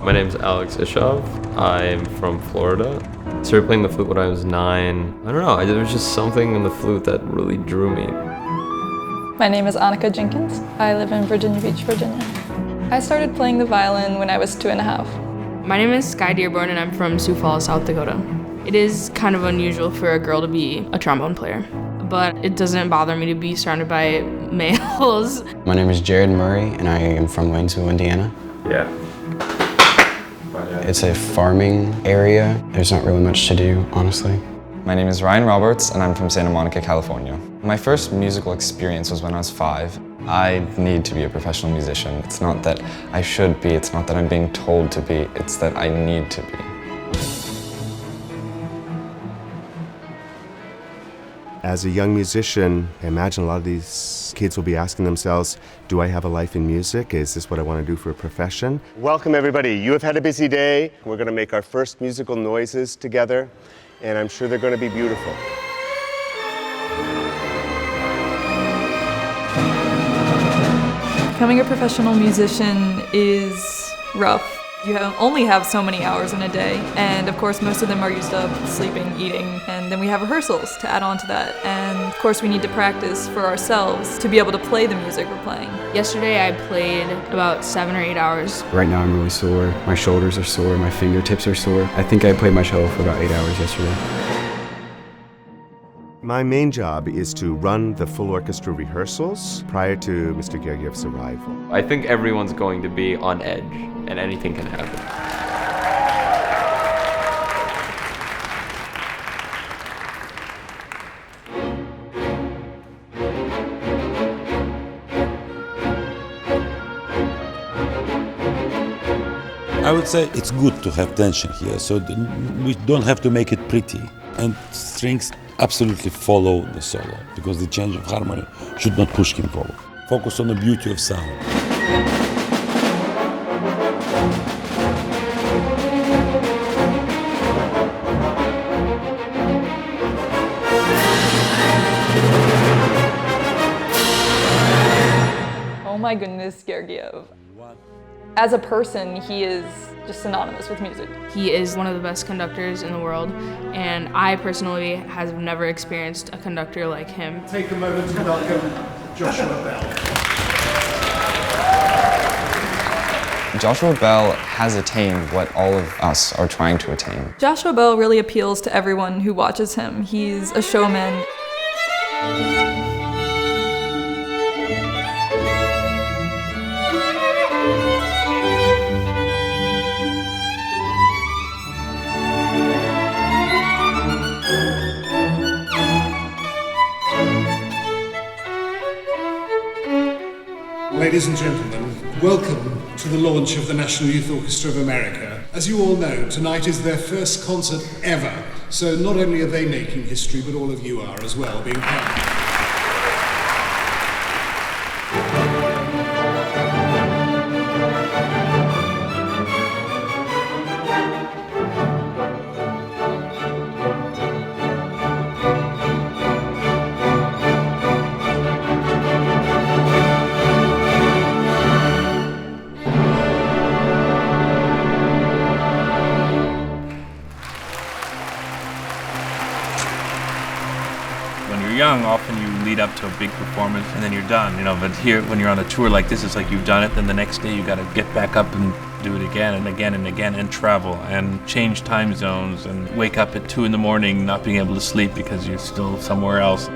My name's Alex Ishov. I'm from Florida. Started playing the flute when I was 9. I don't know, there was just something in the flute that really drew me. My name is Annika Jenkins. I live in Virginia Beach, Virginia. I started playing the violin when I was 2.5. My name is Skye Dearborn and I'm from Sioux Falls, South Dakota. It is kind of unusual for a girl to be a trombone player, but it doesn't bother me to be surrounded by males. My name is Jared Murray and I am from Lanesville, Indiana. Yeah. It's a farming area. There's not really much to do, honestly. My name is Ryan Roberts and I'm from Santa Monica, California. My first musical experience was when I was 5. I need to be a professional musician. It's not that I should be, it's not that I'm being told to be, it's that I need to be. As a young musician, I imagine a lot of these kids will be asking themselves, do I have a life in music? Is this what I want to do for a profession? Welcome everybody. You have had a busy day. We're going to make our first musical noises together, and I'm sure they're going to be beautiful. Becoming a professional musician is rough. You only have so many hours in a day, and of course most of them are used up sleeping, eating, and then we have rehearsals to add on to that. And of course we need to practice for ourselves to be able to play the music we're playing. Yesterday I played about 7 or 8 hours. Right now I'm really sore. My shoulders are sore, my fingertips are sore. I think I played my cello for about 8 hours yesterday. My main job is to run the full orchestra rehearsals prior to Mr. Gergiev's arrival. I think everyone's going to be on edge, and anything can happen. I would say it's good to have tension here, so we don't have to make it pretty. And strings absolutely follow the solo, because the change of harmony should not push him forward. Focus on the beauty of sound. Oh my goodness, Gergiev. As a person, he is just synonymous with music. He is one of the best conductors in the world, and I personally have never experienced a conductor like him. Take a moment to welcome Joshua Bell. Joshua Bell has attained what all of us are trying to attain. Joshua Bell really appeals to everyone who watches him. He's a showman. Ladies and gentlemen, welcome to the launch of the National Youth Orchestra of America. As you all know, tonight is their first concert ever, so not only are they making history, but all of you are as well, being part. Young, often you lead up to a big performance and then you're done, but here when you're on a tour like this, it's like you've done it, then the next day you got to get back up and do it again and again and again, and travel and change time zones and wake up at 2 in the morning not being able to sleep because you're still somewhere else.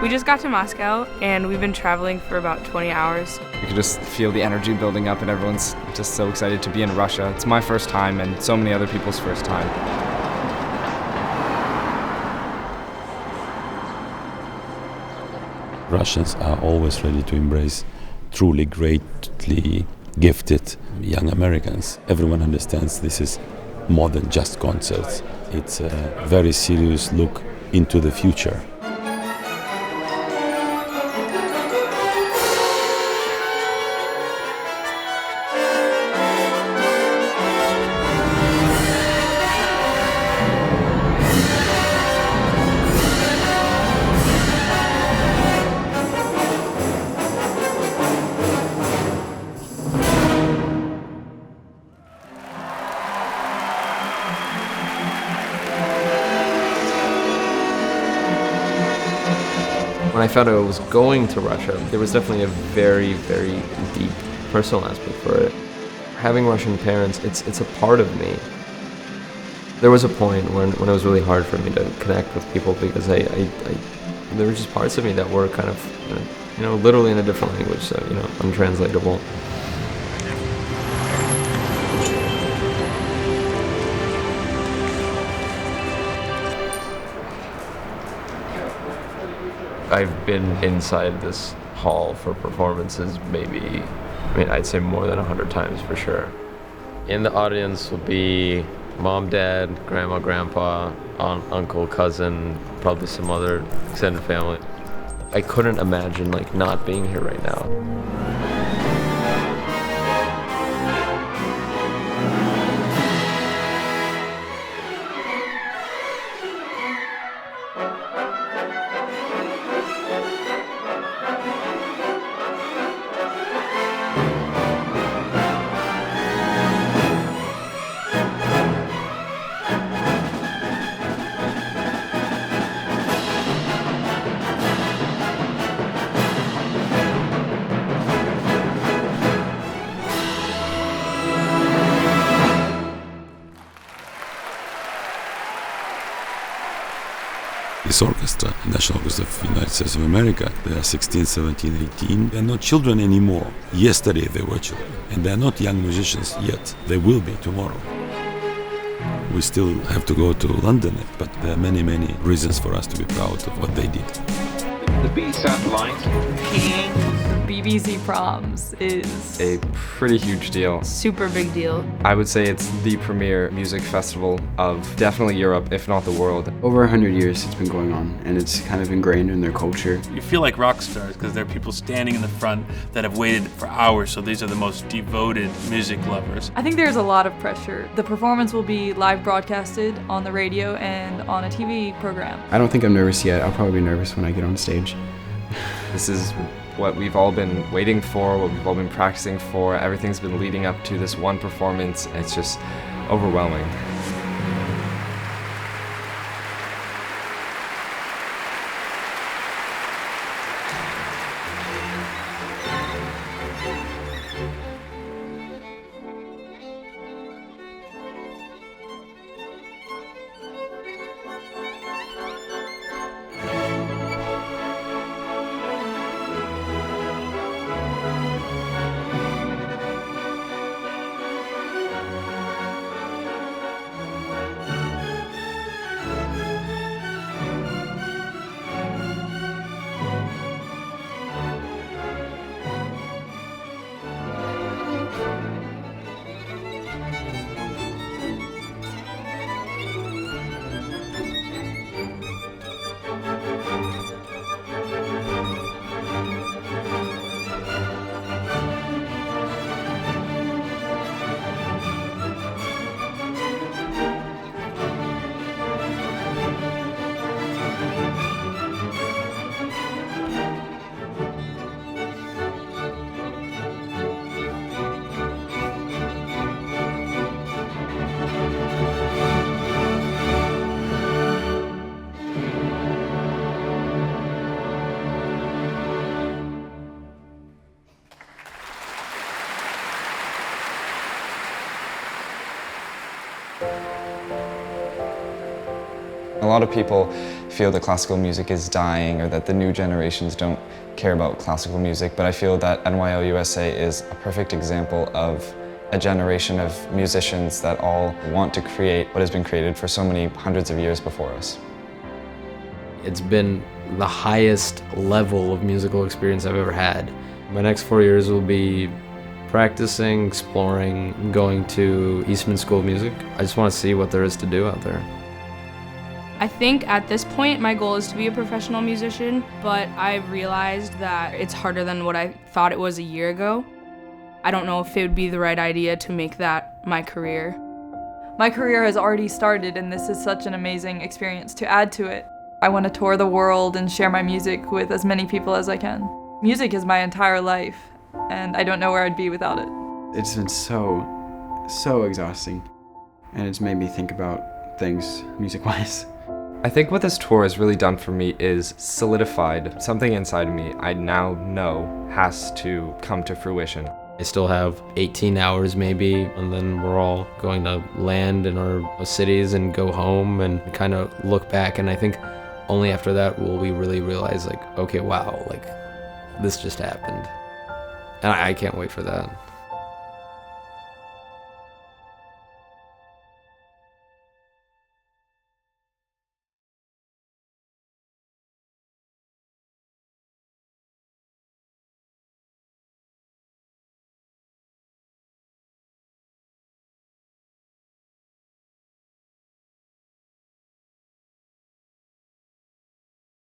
We just got to Moscow and we've been traveling for about 20 hours. You can just feel the energy building up and everyone's just so excited to be in Russia. It's my first time and so many other people's first time. Russians are always ready to embrace truly greatly gifted young Americans. Everyone understands this is more than just concerts. It's a very serious look into the future. When I found out I was going to Russia, there was definitely a very, very deep personal aspect for it. Having Russian parents, it's a part of me. There was a point when it was really hard for me to connect with people because there were just parts of me that were kind of, literally in a different language, so, untranslatable. I've been inside this hall for performances maybe, I'd say more than 100 times for sure. In the audience will be mom, dad, grandma, grandpa, aunt, uncle, cousin, probably some other extended family. I couldn't imagine not being here right now. This orchestra, National Orchestra of the United States of America, they are 16, 17, 18. They're not children anymore. Yesterday they were children. And they're not young musicians yet. They will be tomorrow. We still have to go to London, but there are many, many reasons for us to be proud of what they did. The B satellite. BBC Proms is a pretty huge deal. Super big deal. I would say it's the premier music festival of definitely Europe, if not the world. Over 100 years it's been going on, and it's kind of ingrained in their culture. You feel like rock stars because there are people standing in the front that have waited for hours, so these are the most devoted music lovers. I think there's a lot of pressure. The performance will be live broadcasted on the radio and on a TV program. I don't think I'm nervous yet. I'll probably be nervous when I get on stage. This is what we've all been waiting for, what we've all been practicing for. Everything's been leading up to this one performance. It's just overwhelming. A lot of people feel that classical music is dying or that the new generations don't care about classical music, but I feel that NYO-USA is a perfect example of a generation of musicians that all want to create what has been created for so many hundreds of years before us. It's been the highest level of musical experience I've ever had. My next 4 years will be practicing, exploring, going to Eastman School of Music. I just want to see what there is to do out there. I think at this point my goal is to be a professional musician, but I've realized that it's harder than what I thought it was a year ago. I don't know if it would be the right idea to make that my career. My career has already started, and this is such an amazing experience to add to it. I want to tour the world and share my music with as many people as I can. Music is my entire life, and I don't know where I'd be without it. It's been so exhausting, and it's made me think about things music-wise. I think what this tour has really done for me is solidified something inside of me I now know has to come to fruition. I still have 18 hours maybe, and then we're all going to land in our cities and go home and kind of look back, and I think only after that will we really realize, like, okay, wow, like, this just happened. And I can't wait for that.